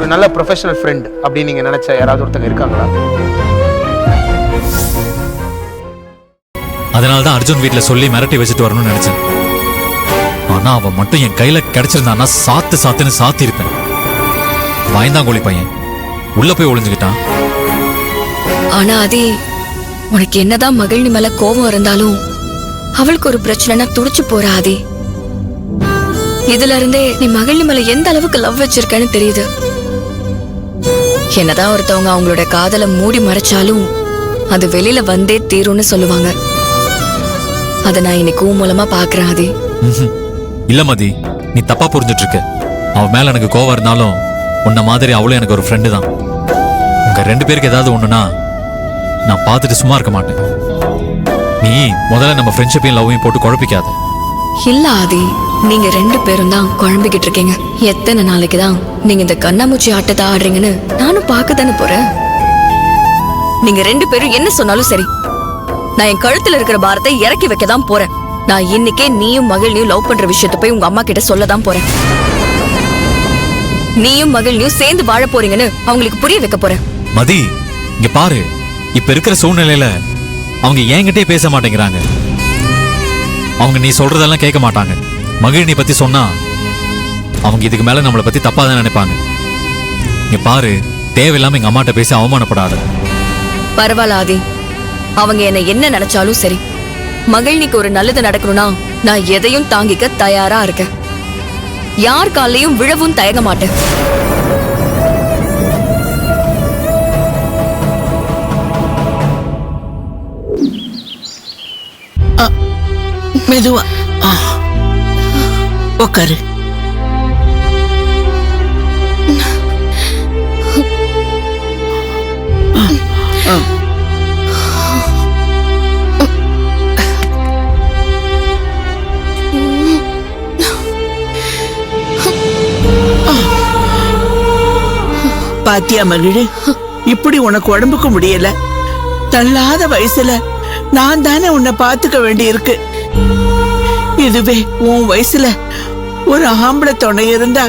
ஒரு நல்ல professional friend அப்படின்னு நீங்க நினைச்ச யாராவது ஒருத்தங்க இருக்காங்களா? அதனாலதான் அர்ஜுன் வீட்டுல சொல்லி மிரட்டி வச்சுட்டு வரணும்னு நினைச்சேன். ஆனா அவன் மட்டும் என் கையில கிடைச்சிருந்தான்னா சாத்துன்னு சாத்தி இருப்பேன். பயந்தாங்கோழி பையன் உள்ள போய் ஒளிஞ்சுக்கிட்டான். ஆனா அதே உனக்கு என்னதான் மகிழ்ச்சி மேல கோபம் இருந்தாலும் அவளுக்கு ஒரு பிரச்சனைனா துடிச்சு போறா ஆதி. இதுல இருந்தே நீ மகிழ்ச்சி மேல எந்த அளவுக்கு லவ் வச்சிருக்கன்னு தெரியுது. என்னதான் ஒருத்தவங்க அவங்களோட காதலை மூடி மறைச்சாலும் அது வெளியில வந்தே தீரும்னு சொல்லுவாங்க. அத நான் இன்னைக்கு மூலமா பாக்குறேன் ஆதி. இல்ல மதி, நீ தப்பா புரிஞ்சிட்டு இருக்க. அவ மேல எனக்கு கோவம் இருந்தாலும் உன்ன மாதிரி அவளும் எனக்கு ஒரு ஃப்ரெண்டு தான். உங்க 2 பேருக்கு ஏதாவது ஒண்ணுனா நான் பார்த்துட்டு சும்மா இருக்க மாட்டேன். நீ முதல்ல நம்ம ஃப்ரெண்ட்ஷிப்பையும் லவ்வையும் போட்டு குழப்பிக்காத. இல்ல ஆதி, நீங்க 2 பேரும் தான் குழம்பிக்கிட்டு இருக்கீங்க. எத்தனை நாளைக்கு தான் நீங்க இந்த கண்ணாமூச்சி ஆட்டத்தை ஆடுறீங்கன்னு நானும் பார்க்கத்தானே போறேன். நீங்க 2 பேரும் என்ன சொன்னாலும் சரி, நான் என் கழுத்துல இருக்கிற பாரத்தை இறக்கி வைக்க தான் போறேன். நான் இன்னைக்கே நீயும் மகிழ்ச்சியும் லவ் பண்ற விஷயத்தை போய் உங்க அம்மா கிட்ட சொல்லதான் போறேன். நீயும் மகிழ்ச்சியும் சேர்ந்து வாழ போறீங்கன்னு அவங்களுக்கு புரிய வைக்க போறேன். மதி, இங்க பாரு, இப்ப இருக்கிற சூழ்நிலையில அவங்க என்கிட்டே பேச மாட்டேங்கிறாங்க. அவங்க நீ சொல்றதெல்லாம் கேட்க மாட்டாங்க. மகிழினி பத்தி சொன்னா அவங்க இதுக்கு மேல நம்மளை பத்தி தப்பா தான் நினைப்பாங்க. இங்க பாரு, தேவையில்லாம எங்க அம்மாட்ட பேசி அவமானப்படாத. பரவாயில்ல ஆதி, அவங்க என்ன நினைச்சாலும் சரி, மகிழ்ச்சிக்கு ஒரு நல்லது நடக்கணும்னா நான் எதையும் தாங்கிக்க தயாரா இருக்கேன். யார் காலையும் விழவும் தயங்க மாட்டேன். மெதுவா உக்காரு. பாத்தியா மகிழ், இப்படி உனக்கு உடம்புக்கு முடியல. தள்ளாத வயசுல நான் தானே உன்னை பாத்துக்க வேண்டி இருக்கு. இதுவே உன் வயசுல ஒரு ஆம்பளை துணை இருந்தா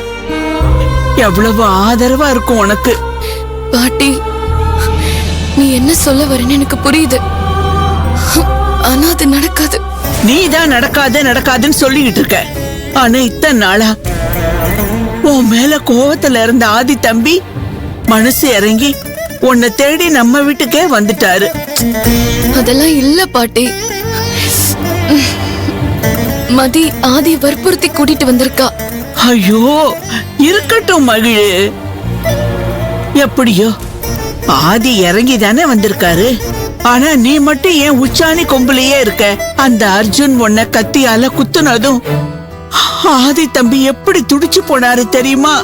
எவ்வளவு ஆதரவா இருக்கும் உனக்கு. பாட்டி, நீ என்ன சொல்ல வரேன்னு எனக்கு புரியுது. ஆனா அது நடக்காது. நீ தான் நடக்காதுன்னு சொல்லிக்கிட்டு இருக்க. ஆனா இத்தனை நாளா உன் மேல கோவத்துல இருந்த ஆதி தம்பி மனசு இறங்கி உன்னை தேடி நம்ம வீட்டுக்கே வந்துட்டாரு. அதெல்லாம் இல்ல பாட்டி. மதி ஆதி வற்புறுத்தி கூட்டிட்டு வந்திருக்கா. ஐயோ, இருக்கட்டும் மகிழ். எப்படியோ ஆதி இறங்கி தானே வந்திருக்காரு. ஆனா நீ மட்டும் ஏன் உச்சாணி கொம்புலயே இருக்க? அந்த அர்ஜுன் உன்னை கத்தியால குத்துனதும் ஆதி தம்பி எப்படி துடிச்சு போனாரு தெரியுமா?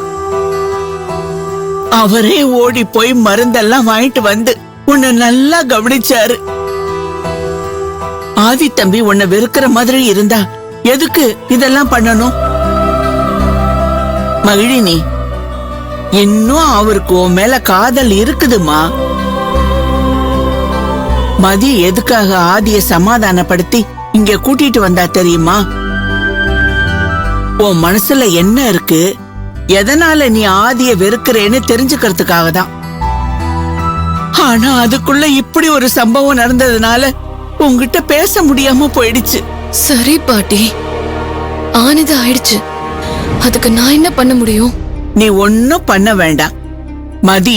அவரே ஓடி போய் மருந்தெல்லாம் வாங்கிட்டு வந்து உன்னை நல்லா கவனிச்சாரு. ஆதி தம்பி உன்னை வெறுக்கிற மாதிரி இருந்தா எதுக்கு இதெல்லாம் பண்ணணும்? மகிழினி, இன்னும் அவருக்கு உன் மேல காதல் இருக்குதுமா. மதி எதுக்காக ஆதிய சமாதானப்படுத்தி இங்க கூட்டிட்டு வந்தா தெரியுமா? உன் மனசுல என்ன இருக்கு, எதனால நீ ஆதிய வெறுக்கிறேன்னு தெரிஞ்சுக்கிறதுக்காக தான். ஆனா அதுக்குள்ள இப்படி ஒரு சம்பவம் நடந்ததுனால உங்ககிட்ட பேச முடியாம போயிடுச்சு. சரி பாட்டி, ஆனது ஆயிடுச்சு. அதுக்கு நான் என்ன பண்ண முடியும்? நீ ஒன்னும் பண்ண வேண்டாம். மதி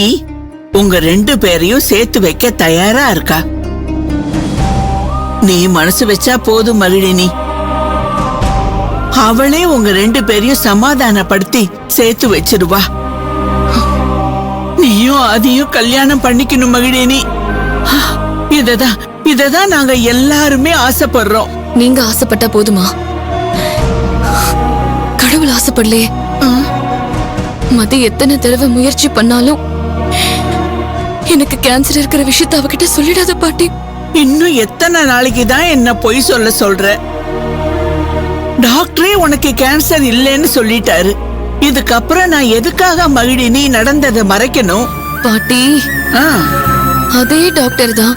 உங்க 2 பேரையும் சேர்த்து வைக்க தயாரா இருக்கா. நீ மனசு வச்சா போதும் மகிழினி. அவளே உங்க 2 பேரையும் சமாதானப்படுத்தி சேர்த்து வச்சிருவா. நீயும் அதையும் கல்யாணம் பண்ணிக்கணும் மகிழினி. இததான் நாங்க எல்லாருமே ஆசைப்படுறோம். நீங்க ஆசைப்பட்டா போதுமா? கடவுள் ஆசைப்படலையே. மதி எத்தனை தடவை முயற்சி பண்ணாலும் எனக்கு கேன்சர் இருக்கிற விஷயத்த அவகிட்ட சொல்லிடாத பாட்டி. இன்னும் எத்தனை நாளைக்கு தான் என்ன பொய் சொல்ற? டாக்டரே உனக்கு கேன்சர் இல்லைன்னு சொல்லிட்டாரு. இதுக்கப்புறம் நான் எதுக்காக மகிழினி நடந்ததை மறைக்கணும்? பாட்டி, அதே டாக்டர் தான்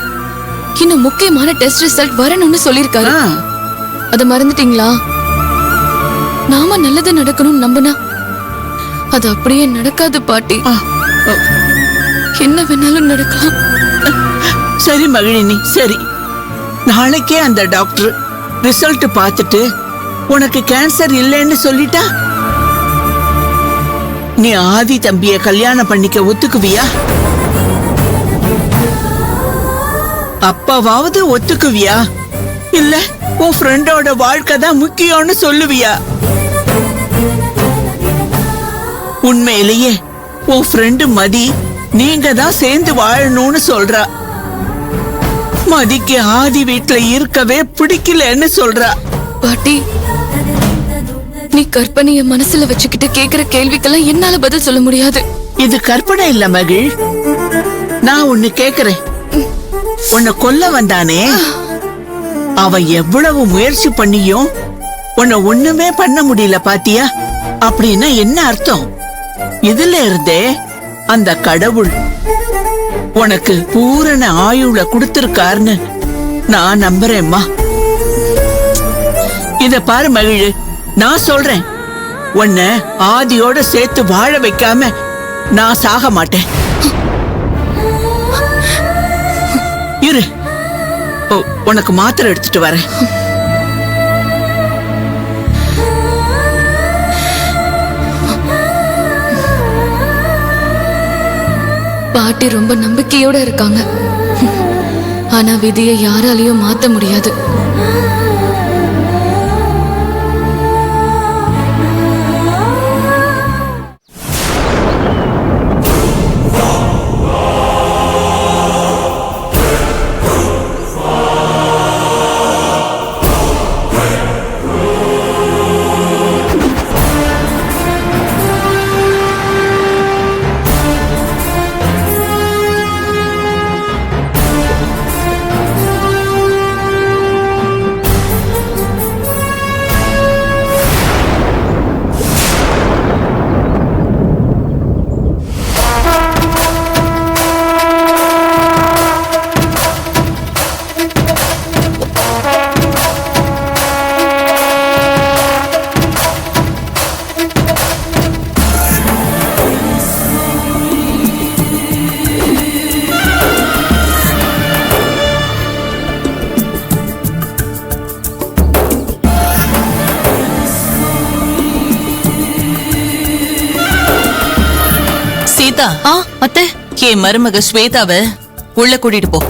இன்னும் முக்கியமான டெஸ்ட் ரிசல்ட் வரணும்னு சொல்லிருக்காரு. அத மறந்துட்டீங்களா? நாம நல்லது நடக்கணும்னு நம்பினா அது அப்படியே நடக்காது பாட்டி. ஆ, ஆ, என்ன வேணாலும் நடக்கலாம். சரி மகிழினி, சரி. நாளைக்கே அந்த டாக்டர் ரிசல்ட் பார்த்துட்டு உனக்கு கேன்சர் இல்லைன்னு சொல்லிட்டா நீ ஆதி தம்பிய கல்யாணம் பண்ணிக்க ஒத்துக்குவியா? அப்பாவாவது ஒத்துக்குவியா? இல்ல உன் ஃப்ரெண்டோட வாழ்க்கை தான் முக்கியம்னு சொல்லுவியா? உண்மையிலேயே உன் ஃப்ரெண்டு மதி நீங்க தான் சேர்ந்து வாழணும்னு சொல்றா. மதிக்கு ஆதி வீட்டுல இருக்கவே பிடிக்கலன்னு சொல்றா. பாட்டி, நீ கற்பனைய மனசுல வச்சுக்கிட்டு கேக்குற கேள்விக்கெல்லாம் என்னால பதில் சொல்ல முடியாது. இது கற்பனை இல்ல மகிழ். நான் ஒன்னு கேக்குறேன். உன்னை கொல்ல வந்தானே, அவன் எவ்வளவு முயற்சி பண்ணியும் உன்னை ஒண்ணுமே பண்ண முடியல பாத்தியா? அப்படின்னா என்ன அர்த்தம்? இதுல இருந்தே அந்த கடவுள் உனக்கு பூரண ஆயுள கொடுத்திருக்காருன்னு நான் நம்புறேம்மா. இத பாரு மகிழ், நான் சொல்றேன், உன்னை ஆதியோட சேர்த்து வாழ வைக்காம நான் சாக மாட்டேன். இரு, உனக்கு மாத்திரை எடுத்துட்டு வரேன். பாட்டி ரொம்ப நம்பிக்கையோட இருக்காங்க. ஆனா விதியை யாராலையும் மாத்த முடியாது. அத்தை, என் மருமக ஸ்வேதாவை உள்ள கூட்டிட்டு போ.